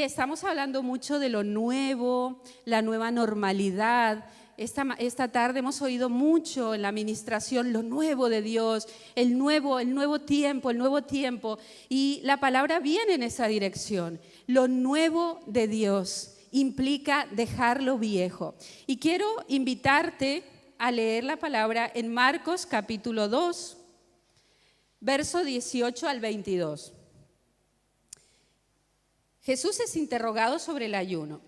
estamos hablando mucho de lo nuevo, la nueva normalidad. Esta tarde hemos oído mucho en la administración lo nuevo de Dios, el nuevo tiempo. Y la palabra viene en esa dirección. Lo nuevo de Dios implica dejar lo viejo. Y quiero invitarte a leer la palabra en Marcos capítulo 2, verso 18 al 22. Jesús es interrogado sobre el ayuno.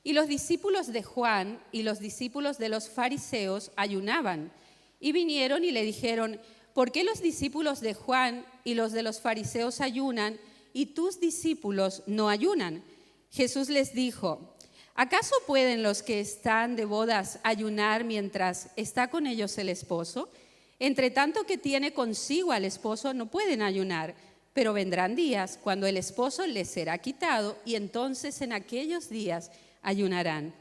Y los discípulos de Juan y los discípulos de los fariseos ayunaban. Y vinieron y le dijeron: ¿por qué los discípulos de Juan y los de los fariseos ayunan y tus discípulos no ayunan? Jesús les dijo: ¿acaso pueden los que están de bodas ayunar mientras está con ellos el esposo? Entre tanto que tiene consigo al esposo no pueden ayunar, pero vendrán días cuando el esposo les será quitado y entonces en aquellos días ayunarán.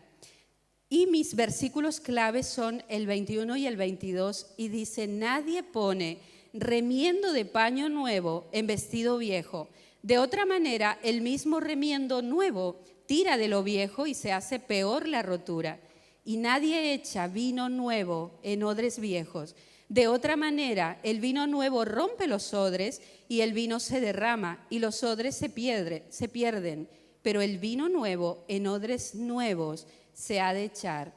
Y mis versículos claves son el 21 y el 22 y dice: nadie pone remiendo de paño nuevo en vestido viejo. De otra manera, el mismo remiendo nuevo tira de lo viejo y se hace peor la rotura. Y nadie echa vino nuevo en odres viejos. De otra manera, el vino nuevo rompe los odres y el vino se derrama y los odres se pierden. Pero el vino nuevo en odres nuevos se ha de echar.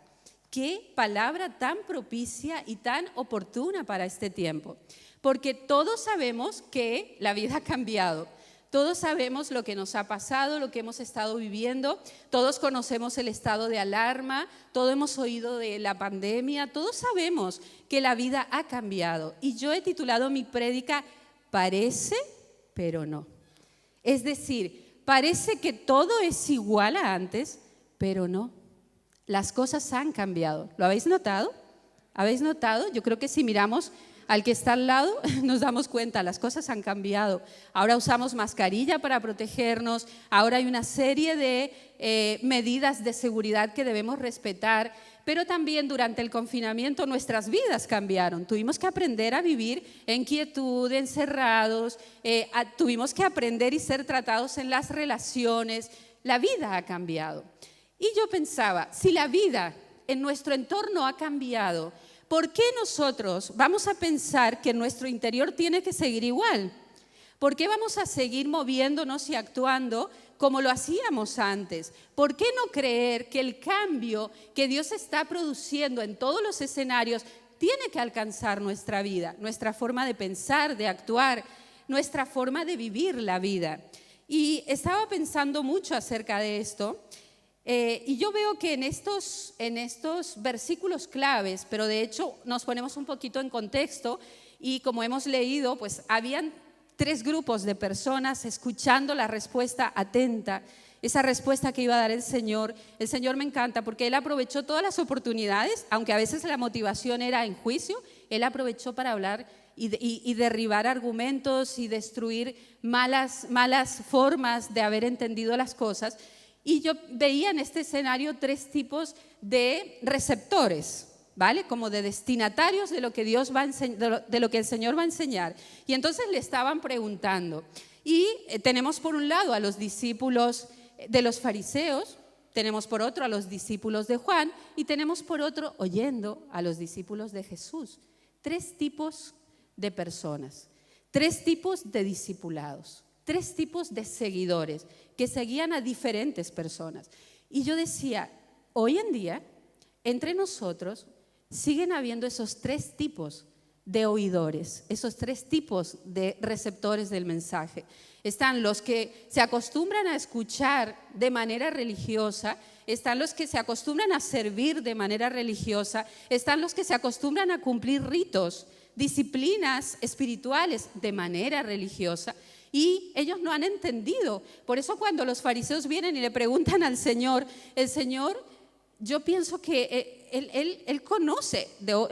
Qué palabra tan propicia y tan oportuna para este tiempo. Porque todos sabemos que la vida ha cambiado. Todos sabemos lo que nos ha pasado, lo que hemos estado viviendo. Todos conocemos el estado de alarma. Todos hemos oído de la pandemia. Todos sabemos que la vida ha cambiado. Y yo he titulado mi prédica "Parece, pero no". Es decir, parece que todo es igual a antes, pero no. Las cosas han cambiado. ¿Lo habéis notado? ¿Habéis notado? Yo creo que si miramos al que está al lado, nos damos cuenta, las cosas han cambiado. Ahora usamos mascarilla para protegernos, ahora hay una serie de medidas de seguridad que debemos respetar, pero también durante el confinamiento nuestras vidas cambiaron. Tuvimos que aprender a vivir en quietud, encerrados, tuvimos que aprender y ser tratados en las relaciones. La vida ha cambiado. Y yo pensaba, si la vida en nuestro entorno ha cambiado, ¿por qué nosotros vamos a pensar que nuestro interior tiene que seguir igual? ¿Por qué vamos a seguir moviéndonos y actuando como lo hacíamos antes? ¿Por qué no creer que el cambio que Dios está produciendo en todos los escenarios tiene que alcanzar nuestra vida, nuestra forma de pensar, de actuar, nuestra forma de vivir la vida? Y estaba pensando mucho acerca de esto. Y yo veo que en estos versículos claves, pero de hecho nos ponemos un poquito en contexto y como hemos leído, pues habían 3 grupos de personas escuchando la respuesta atenta, esa respuesta que iba a dar el Señor. El Señor me encanta porque Él aprovechó todas las oportunidades, aunque a veces la motivación era en juicio, Él aprovechó para hablar y derribar argumentos y destruir malas formas de haber entendido las cosas. Y yo veía en este escenario 3 tipos de receptores, ¿vale? Como de destinatarios de lo que Dios va a de lo que el Señor va a enseñar. Y entonces le estaban preguntando. Y tenemos por un lado a los discípulos de los fariseos, tenemos por otro a los discípulos de Juan y tenemos por otro oyendo a los discípulos de Jesús. 3 tipos de personas, 3 tipos de discipulados. 3 tipos de seguidores que seguían a diferentes personas. Y yo decía, hoy en día, entre nosotros, siguen habiendo esos 3 tipos de oidores, esos 3 tipos de receptores del mensaje. Están los que se acostumbran a escuchar de manera religiosa, están los que se acostumbran a servir de manera religiosa, están los que se acostumbran a cumplir ritos, disciplinas espirituales de manera religiosa. Y ellos no han entendido. Por eso cuando los fariseos vienen y le preguntan al Señor, el Señor, yo pienso que Él conoce,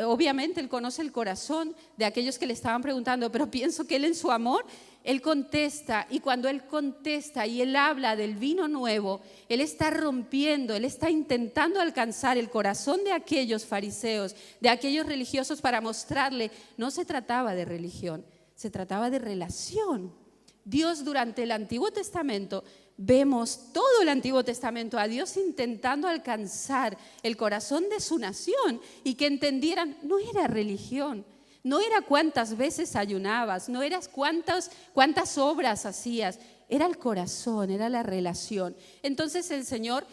obviamente Él conoce el corazón de aquellos que le estaban preguntando, pero pienso que Él en su amor, Él contesta. Y cuando Él contesta y Él habla del vino nuevo, Él está rompiendo, Él está intentando alcanzar el corazón de aquellos fariseos, de aquellos religiosos para mostrarle, no se trataba de religión, se trataba de relación. Dios durante el Antiguo Testamento vemos todo el Antiguo Testamento a Dios intentando alcanzar el corazón de su nación y que entendieran, no era religión, no era cuántas veces ayunabas, no era cuántas obras hacías, era el corazón, era la relación. Entonces el Señor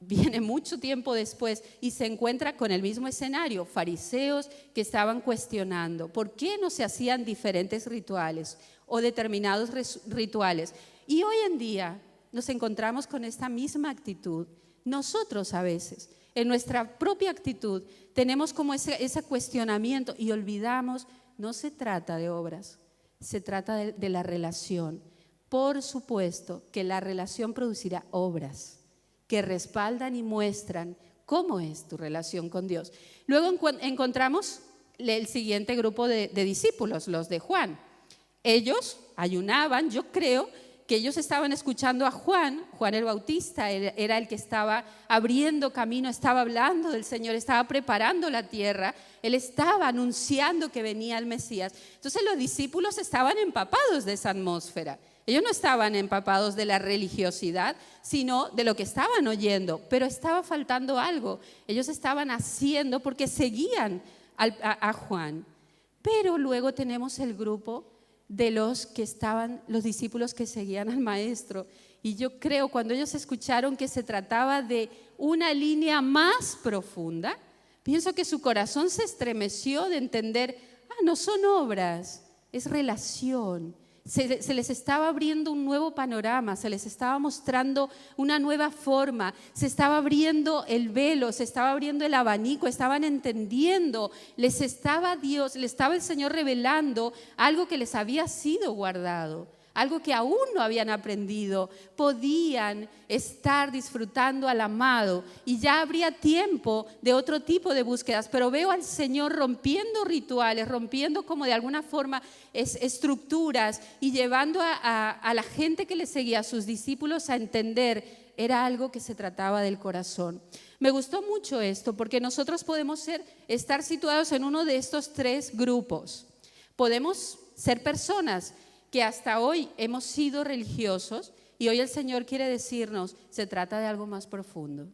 viene mucho tiempo después y se encuentra con el mismo escenario, fariseos que estaban cuestionando por qué no se hacían diferentes rituales o determinados rituales. Y hoy en día nos encontramos con esta misma actitud. Nosotros a veces, en nuestra propia actitud, tenemos como ese cuestionamiento y olvidamos, no se trata de obras, se trata de la relación. Por supuesto que la relación producirá obras que respaldan y muestran cómo es tu relación con Dios. Luego encontramos el siguiente grupo de discípulos, los de Juan. Ellos ayunaban, yo creo que ellos estaban escuchando a Juan el Bautista, era el que estaba abriendo camino, estaba hablando del Señor, estaba preparando la tierra, él estaba anunciando que venía el Mesías. Entonces los discípulos estaban empapados de esa atmósfera. Ellos no estaban empapados de la religiosidad, sino de lo que estaban oyendo, pero estaba faltando algo. Ellos estaban haciendo porque seguían a Juan. Pero luego tenemos el grupo de los discípulos que seguían al maestro. Y yo creo, cuando ellos escucharon que se trataba de una línea más profunda, pienso que su corazón se estremeció de entender, no son obras, es relación. Se les estaba abriendo un nuevo panorama, se les estaba mostrando una nueva forma, se estaba abriendo el velo, se estaba abriendo el abanico, estaban entendiendo, les estaba el Señor revelando algo que les había sido guardado, algo que aún no habían aprendido. Podían estar disfrutando al amado y ya habría tiempo de otro tipo de búsquedas, pero veo al Señor rompiendo rituales, rompiendo como de alguna forma estructuras y llevando a la gente que le seguía, a sus discípulos, a entender, era algo que se trataba del corazón. Me gustó mucho esto porque nosotros podemos estar situados en uno de estos tres grupos. Podemos ser personas que hasta hoy hemos sido religiosos y hoy el Señor quiere decirnos, se trata de algo más profundo,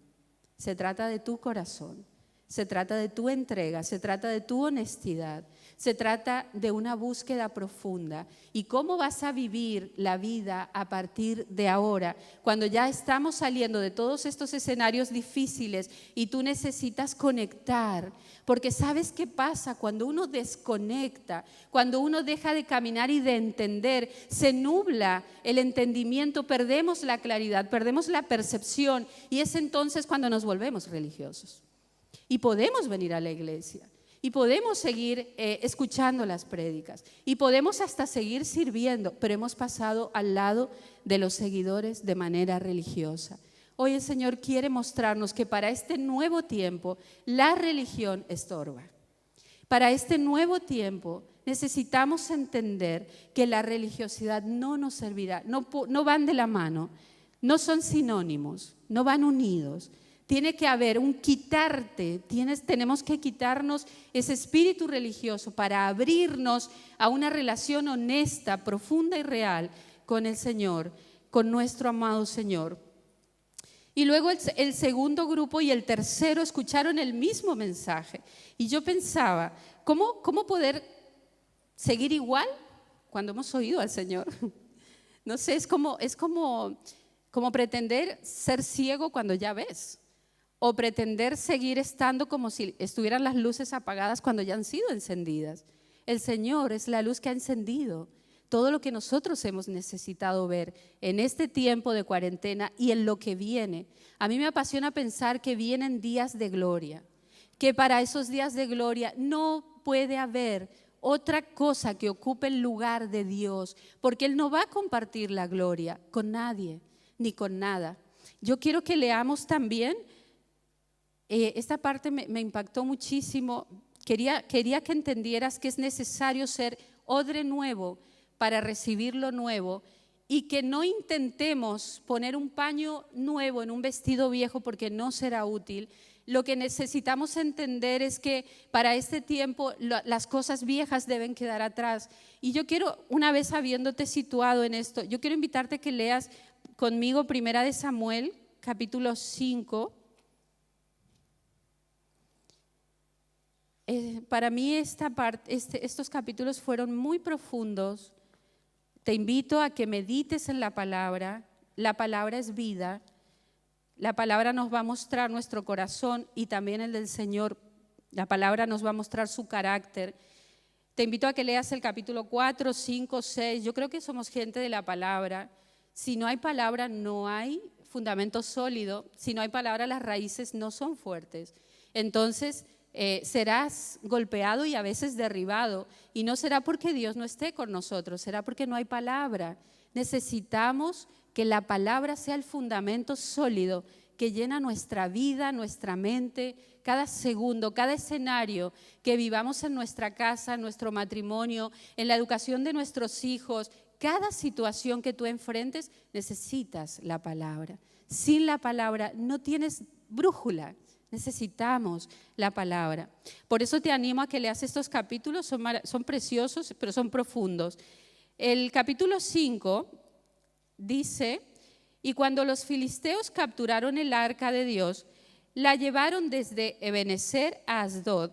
se trata de tu corazón, se trata de tu entrega, se trata de tu honestidad, se trata de una búsqueda profunda. ¿Y cómo vas a vivir la vida a partir de ahora, cuando ya estamos saliendo de todos estos escenarios difíciles y tú necesitas conectar? Porque ¿sabes qué pasa? Cuando uno desconecta, cuando uno deja de caminar y de entender, se nubla el entendimiento, perdemos la claridad, perdemos la percepción, y es entonces cuando nos volvemos religiosos. Y podemos venir a la iglesia, y podemos seguir escuchando las prédicas, y podemos hasta seguir sirviendo, pero hemos pasado al lado de los seguidores de manera religiosa. Hoy el Señor quiere mostrarnos que para este nuevo tiempo la religión estorba. Para este nuevo tiempo necesitamos entender que la religiosidad no nos servirá, no van de la mano, no son sinónimos, no van unidos. Tiene que haber un quitarte, tenemos que quitarnos ese espíritu religioso para abrirnos a una relación honesta, profunda y real con el Señor, con nuestro amado Señor. Y luego el segundo grupo y el tercero escucharon el mismo mensaje. Y yo pensaba, ¿cómo poder seguir igual cuando hemos oído al Señor? No sé, es como pretender ser ciego cuando ya ves. O pretender seguir estando como si estuvieran las luces apagadas cuando ya han sido encendidas. El Señor es la luz que ha encendido todo lo que nosotros hemos necesitado ver en este tiempo de cuarentena y en lo que viene. A mí me apasiona pensar que vienen días de gloria, que para esos días de gloria no puede haber otra cosa que ocupe el lugar de Dios, porque Él no va a compartir la gloria con nadie ni con nada. Yo quiero que leamos también, esta parte me impactó muchísimo. Quería que entendieras que es necesario ser odre nuevo para recibir lo nuevo, y que no intentemos poner un paño nuevo en un vestido viejo porque no será útil. Lo que necesitamos entender es que para este tiempo las cosas viejas deben quedar atrás. Y yo quiero, una vez habiéndote situado en esto, yo quiero invitarte a que leas conmigo Primera de Samuel, capítulo 5. Para mí estos capítulos fueron muy profundos. Te invito a que medites en la palabra. La palabra es vida. La palabra nos va a mostrar nuestro corazón y también el del Señor. La palabra nos va a mostrar su carácter. Te invito a que leas el capítulo 4, 5, 6. Yo creo que somos gente de la palabra. Si no hay palabra, no hay fundamento sólido. Si no hay palabra, las raíces no son fuertes. Entonces, serás golpeado y a veces derribado. Y no será porque Dios no esté con nosotros, será porque no hay palabra. Necesitamos que la palabra sea el fundamento sólido que llena nuestra vida, nuestra mente, cada segundo, cada escenario que vivamos en nuestra casa, en nuestro matrimonio, en la educación de nuestros hijos. Cada situación que tú enfrentes, necesitas la palabra. Sin la palabra no tienes brújula. Necesitamos la palabra. Por eso te animo a que leas estos capítulos, son preciosos, pero son profundos. El capítulo 5 dice: y cuando los filisteos capturaron el arca de Dios, la llevaron desde Ebenezer a Asdod,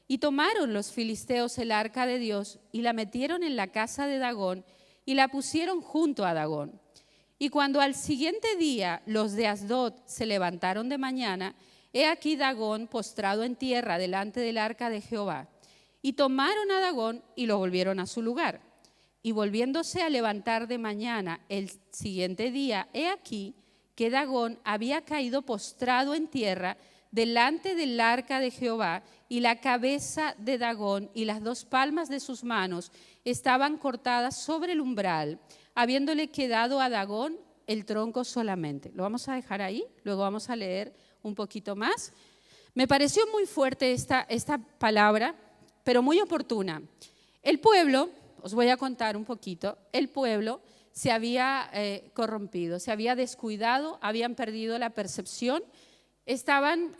y tomaron los filisteos el arca de Dios y la metieron en la casa de Dagón y la pusieron junto a Dagón. Y cuando al siguiente día los de Asdod se levantaron de mañana, he aquí Dagón postrado en tierra delante del arca de Jehová. Y tomaron a Dagón y lo volvieron a su lugar. Y volviéndose a levantar de mañana el siguiente día, he aquí que Dagón había caído postrado en tierra delante del arca de Jehová, y la cabeza de Dagón y las dos palmas de sus manos estaban cortadas sobre el umbral, habiéndole quedado a Dagón el tronco solamente. Lo vamos a dejar ahí, luego vamos a leer un poquito más. Me pareció muy fuerte esta palabra, pero muy oportuna. El pueblo, os voy a contar un poquito, el pueblo se había corrompido, se había descuidado, habían perdido la percepción, estaban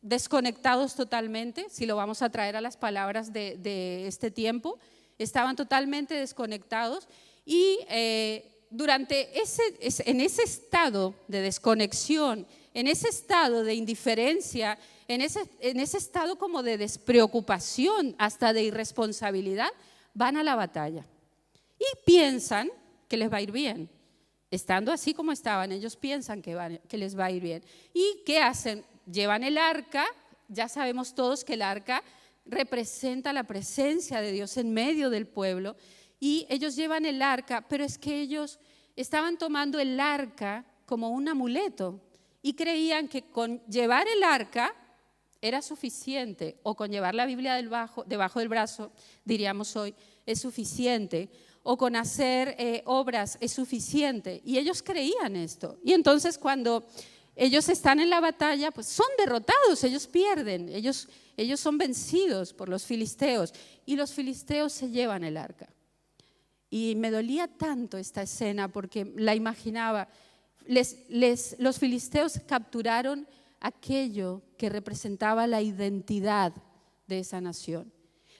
desconectados totalmente, si lo vamos a traer a las palabras de este tiempo, estaban totalmente desconectados y en ese estado de desconexión, en ese estado de indiferencia, en ese estado como de despreocupación, hasta de irresponsabilidad, van a la batalla y piensan que les va a ir bien. Estando así como estaban, ellos piensan que les va a ir bien. ¿Y qué hacen? Llevan el arca. Ya sabemos todos que el arca representa la presencia de Dios en medio del pueblo, y ellos llevan el arca, pero es que ellos estaban tomando el arca como un amuleto y creían que con llevar el arca era suficiente, o con llevar la Biblia debajo del brazo, diríamos hoy, es suficiente, o con hacer obras es suficiente. Y ellos creían esto. Y entonces cuando ellos están en la batalla, pues son derrotados, ellos pierden, ellos son vencidos por los filisteos, y los filisteos se llevan el arca. Y me dolía tanto esta escena porque la imaginaba. Los filisteos capturaron aquello que representaba la identidad de esa nación.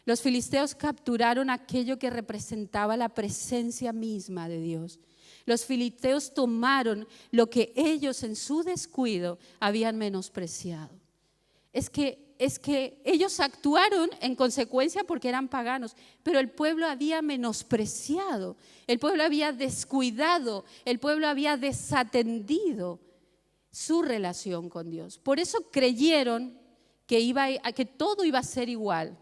Los filisteos capturaron aquello que representaba la presencia misma de Dios. Los filisteos tomaron lo que ellos en su descuido habían menospreciado. Es que ellos actuaron en consecuencia porque eran paganos, pero el pueblo había menospreciado, el pueblo había descuidado, el pueblo había desatendido su relación con Dios. Por eso creyeron que todo iba a ser igual,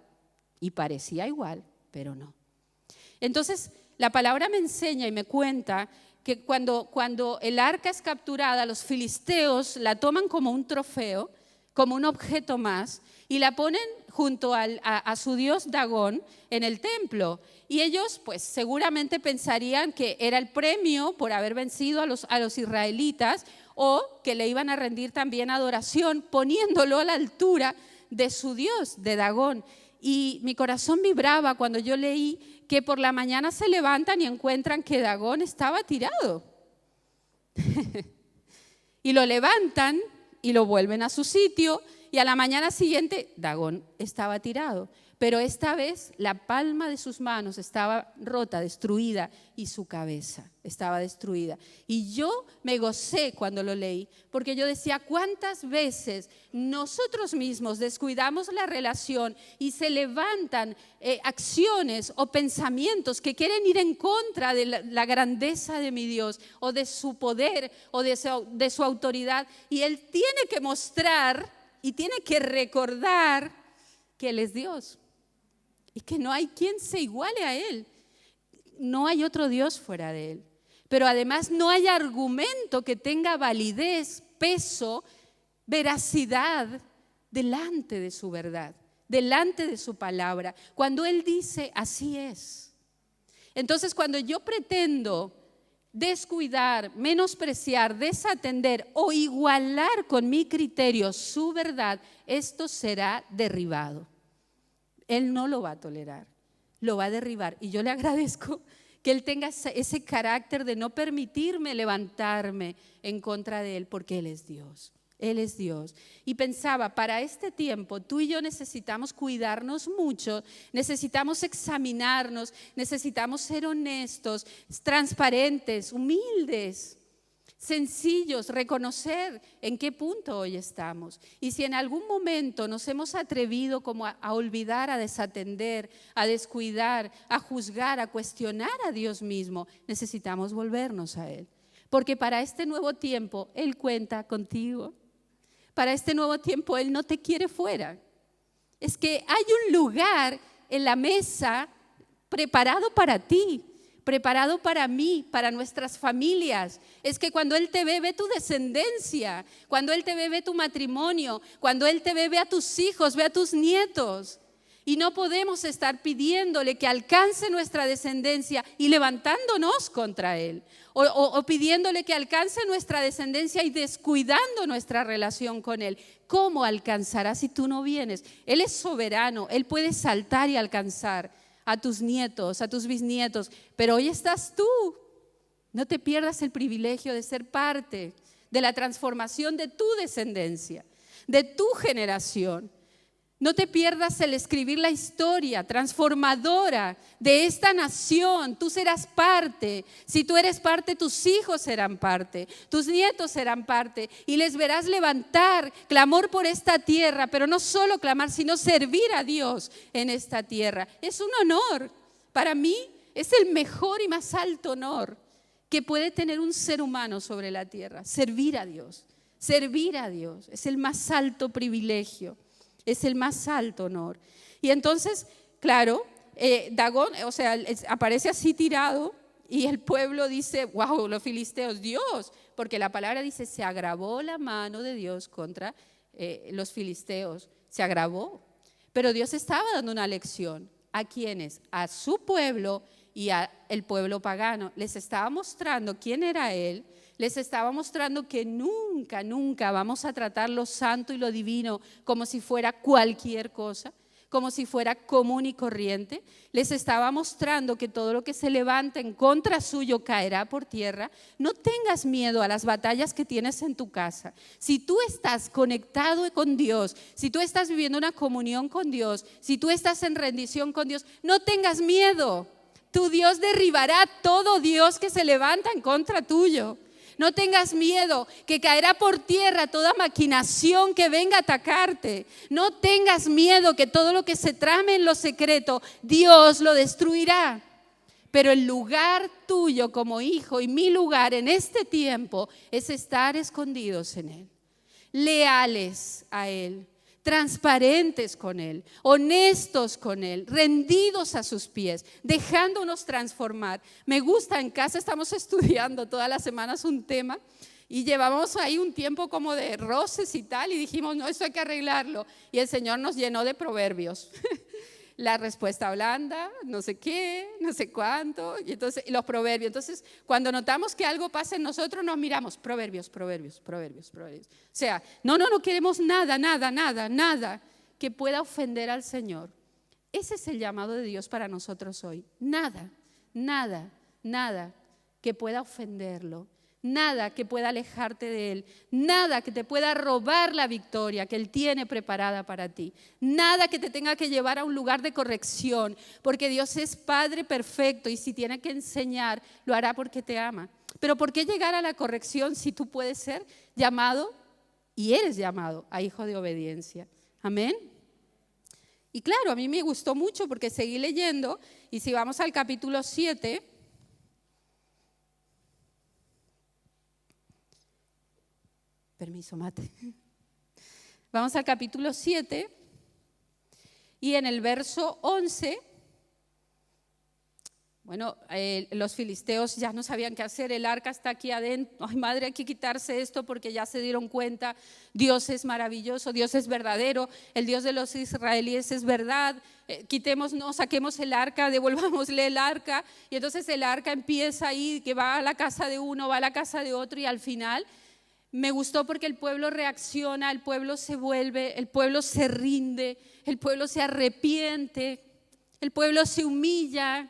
y parecía igual, pero no. Entonces, la palabra me enseña y me cuenta que cuando el arca es capturada, los filisteos la toman como un trofeo, como un objeto más, y la ponen junto a su dios Dagón en el templo. Y ellos pues seguramente pensarían que era el premio por haber vencido a los israelitas, o que le iban a rendir también adoración poniéndolo a la altura de su dios, de Dagón. Y mi corazón vibraba cuando yo leí que por la mañana se levantan y encuentran que Dagón estaba tirado. Y lo levantan y lo vuelven a su sitio, y a la mañana siguiente Dagón estaba tirado. Pero esta vez la palma de sus manos estaba rota, destruida, y su cabeza estaba destruida. Y yo me gocé cuando lo leí, porque yo decía, ¿cuántas veces nosotros mismos descuidamos la relación y se levantan acciones o pensamientos que quieren ir en contra de la grandeza de mi Dios o de su poder o de su autoridad? Y Él tiene que mostrar y tiene que recordar que Él es Dios. Y que no hay quien se iguale a Él. No hay otro Dios fuera de Él. Pero además no hay argumento que tenga validez, peso, veracidad delante de su verdad, delante de su palabra. Cuando Él dice, así es. Entonces, cuando yo pretendo descuidar, menospreciar, desatender o igualar con mi criterio su verdad, esto será derribado. Él no lo va a tolerar, lo va a derribar. Y yo le agradezco que Él tenga ese carácter de no permitirme levantarme en contra de Él, porque Él es Dios. Él es Dios. Y pensaba, para este tiempo tú y yo necesitamos cuidarnos mucho, necesitamos examinarnos, necesitamos ser honestos, transparentes, humildes, sencillos, reconocer en qué punto hoy estamos. Y si en algún momento nos hemos atrevido como a olvidar, a desatender, a descuidar, a juzgar, a cuestionar a Dios mismo, necesitamos volvernos a Él. Porque para este nuevo tiempo Él cuenta contigo. Para este nuevo tiempo Él no te quiere fuera. Es que hay un lugar en la mesa preparado para ti, preparado para mí, para nuestras familias. Es que cuando Él te ve, ve tu descendencia. Cuando Él te ve, ve tu matrimonio. Cuando Él te ve, ve a tus hijos, ve a tus nietos. Y no podemos estar pidiéndole que alcance nuestra descendencia y levantándonos contra Él. O pidiéndole que alcance nuestra descendencia y descuidando nuestra relación con Él. ¿Cómo alcanzará si tú no vienes? Él es soberano, Él puede saltar y alcanzar a tus nietos, a tus bisnietos. Pero hoy estás tú. No te pierdas el privilegio de ser parte de la transformación de tu descendencia, de tu generación. No te pierdas el escribir la historia transformadora de esta nación. Tú serás parte. Si tú eres parte, tus hijos serán parte, tus nietos serán parte. Y les verás levantar clamor por esta tierra, pero no solo clamar, sino servir a Dios en esta tierra. Es un honor. Para mí es el mejor y más alto honor que puede tener un ser humano sobre la tierra. Servir a Dios. Servir a Dios es el más alto privilegio. Es el más alto honor. Y entonces, claro, Dagón, aparece así tirado y el pueblo dice, wow, los filisteos, Dios, porque la palabra dice, se agravó la mano de Dios contra los filisteos, se agravó. Pero Dios estaba dando una lección. ¿A quiénes? A su pueblo y al pueblo pagano. Les estaba mostrando quién era Él. Les estaba mostrando que nunca, nunca vamos a tratar lo santo y lo divino como si fuera cualquier cosa, como si fuera común y corriente. Les estaba mostrando que todo lo que se levanta en contra suyo caerá por tierra. No tengas miedo a las batallas que tienes en tu casa. Si tú estás conectado con Dios, si tú estás viviendo una comunión con Dios, si tú estás en rendición con Dios, no tengas miedo. Tu Dios derribará todo Dios que se levanta en contra tuyo. No tengas miedo, que caerá por tierra toda maquinación que venga a atacarte. No tengas miedo, que todo lo que se trame en lo secreto, Dios lo destruirá. Pero el lugar tuyo como hijo y mi lugar en este tiempo es estar escondidos en Él, leales a Él, transparentes con Él, honestos con Él, rendidos a sus pies, dejándonos transformar. Me gusta, en casa estamos estudiando todas las semanas un tema y llevamos ahí un tiempo como de roces y tal y dijimos, no, esto hay que arreglarlo. Y el Señor nos llenó de proverbios. La respuesta blanda, no sé qué, no sé cuánto, y entonces los proverbios. Entonces, cuando notamos que algo pasa en nosotros, nos miramos, proverbios. O sea, no queremos nada que pueda ofender al Señor. Ese es el llamado de Dios para nosotros hoy. Nada que pueda ofenderlo. nada que pueda alejarte de Él, nada que te pueda robar la victoria que Él tiene preparada para ti, nada que te tenga que llevar a un lugar de corrección, porque Dios es Padre perfecto y si tiene que enseñar, lo hará porque te ama. Pero ¿por qué llegar a la corrección si tú puedes ser llamado y eres llamado a hijo de obediencia? Amén. Y claro, a mí me gustó mucho porque seguí leyendo y si vamos al capítulo 7, permiso, mate. Vamos al capítulo 7 y en el verso 11, bueno, los filisteos ya no sabían qué hacer, el arca está aquí adentro, ay madre, hay que quitarse esto porque ya se dieron cuenta, Dios es maravilloso, Dios es verdadero, el Dios de los israelíes es verdad, quitémonos, saquemos el arca, devolvámosle el arca, y entonces el arca empieza ahí, que va a la casa de uno, va a la casa de otro, y al final me gustó porque el pueblo reacciona, el pueblo se vuelve, el pueblo se rinde, el pueblo se arrepiente, el pueblo se humilla.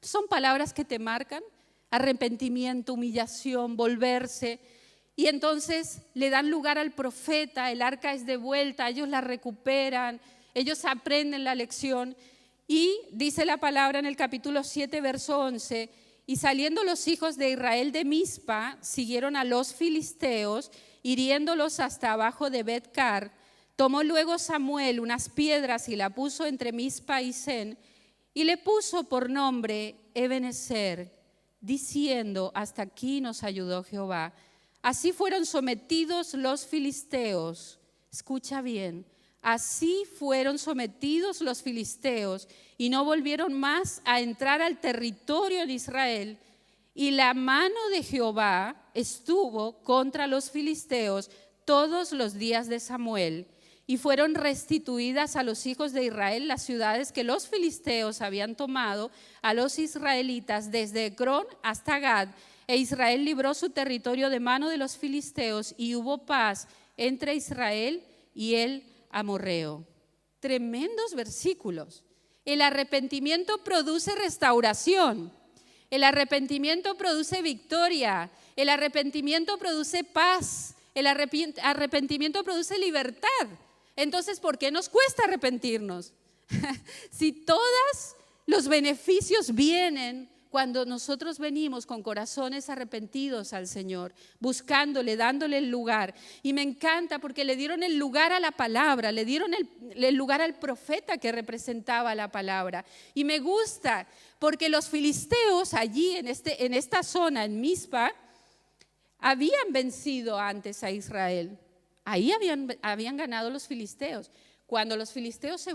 Son palabras que te marcan, arrepentimiento, humillación, volverse. Y entonces le dan lugar al profeta, el arca es devuelta, ellos la recuperan, ellos aprenden la lección. Y dice la palabra en el capítulo 7, verso 11, y saliendo los hijos de Israel de Mizpa, siguieron a los filisteos, hiriéndolos hasta abajo de Bet-car. Tomó luego Samuel unas piedras y la puso entre Mizpa y Sen, y le puso por nombre Ebenezer, diciendo, hasta aquí nos ayudó Jehová. Así fueron sometidos los filisteos. Escucha bien, así fueron sometidos los filisteos y no volvieron más a entrar al territorio de Israel. Y la mano de Jehová estuvo contra los filisteos todos los días de Samuel. Y fueron restituidas a los hijos de Israel las ciudades que los filisteos habían tomado a los israelitas desde Ecrón hasta Gad. E Israel libró su territorio de mano de los filisteos y hubo paz entre Israel y el amorreo. Tremendos versículos. El arrepentimiento produce restauración. El arrepentimiento produce victoria. El arrepentimiento produce paz. El arrepentimiento produce libertad. Entonces, ¿por qué nos cuesta arrepentirnos? Si todos los beneficios vienen cuando nosotros venimos con corazones arrepentidos al Señor, buscándole, dándole el lugar. Y me encanta porque le dieron el lugar a la palabra, le dieron el lugar al profeta que representaba la palabra. Y me gusta porque los filisteos allí en esta zona, en Mizpa, habían vencido antes a Israel. Ahí habían ganado los filisteos. Cuando los filisteos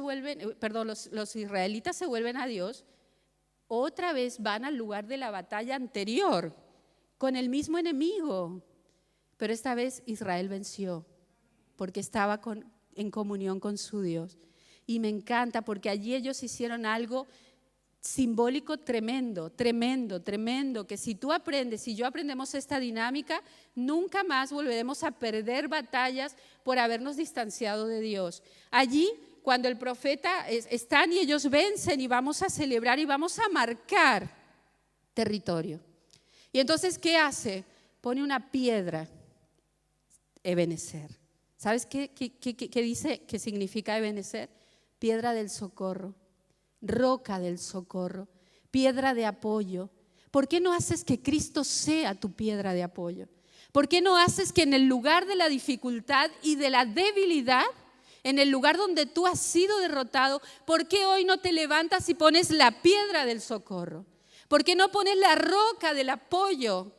los israelitas se vuelven a Dios, otra vez van al lugar de la batalla anterior, con el mismo enemigo. Pero esta vez Israel venció, porque estaba en comunión con su Dios. Y me encanta, porque allí ellos hicieron algo simbólico tremendo, tremendo, tremendo, que si tú aprendes, si yo aprendemos esta dinámica, nunca más volveremos a perder batallas por habernos distanciado de Dios. Allí, cuando el profeta están y ellos vencen y vamos a celebrar y vamos a marcar territorio. Y entonces, ¿qué hace? Pone una piedra, Ebenezer. ¿Sabes qué dice que significa Ebenezer? Piedra del socorro. Roca del socorro, piedra de apoyo. ¿Por qué no haces que Cristo sea tu piedra de apoyo? ¿Por qué no haces que en el lugar de la dificultad y de la debilidad, en el lugar donde tú has sido derrotado, por qué hoy no te levantas y pones la piedra del socorro? ¿Por qué no pones la roca del apoyo?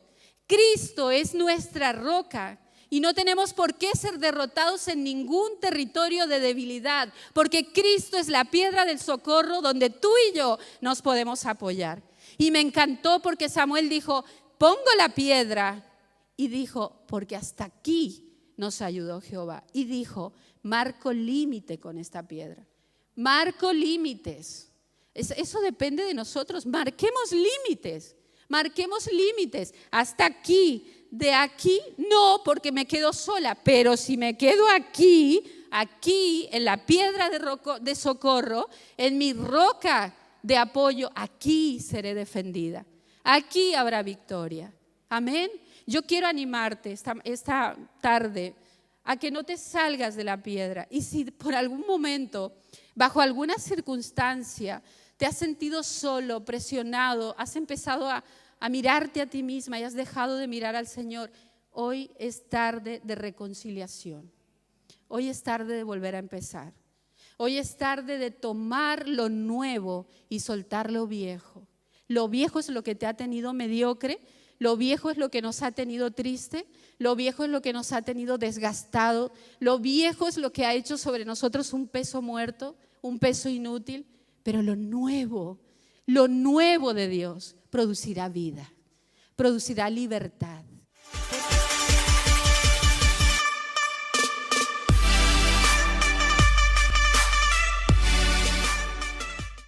Cristo es nuestra roca. Y no tenemos por qué ser derrotados en ningún territorio de debilidad, porque Cristo es la piedra del socorro donde tú y yo nos podemos apoyar. Y me encantó porque Samuel dijo, pongo la piedra. Y dijo, porque hasta aquí nos ayudó Jehová. Y dijo, marco límite con esta piedra. Marco límites. Eso depende de nosotros. Marquemos límites. Marquemos límites. Hasta aquí. De aquí no, porque me quedo sola, pero si me quedo aquí en la piedra de socorro, en mi roca de apoyo, aquí seré defendida, aquí habrá victoria. Amén. Yo quiero animarte esta tarde a que no te salgas de la piedra. Y si por algún momento, bajo alguna circunstancia, te has sentido solo, presionado, has empezado a mirarte a ti misma y has dejado de mirar al Señor, hoy es tarde de reconciliación. Hoy es tarde de volver a empezar. Hoy es tarde de tomar lo nuevo y soltar lo viejo. Lo viejo es lo que te ha tenido mediocre, lo viejo es lo que nos ha tenido triste, lo viejo es lo que nos ha tenido desgastado, lo viejo es lo que ha hecho sobre nosotros un peso muerto, un peso inútil, pero lo nuevo de Dios producirá vida, producirá libertad,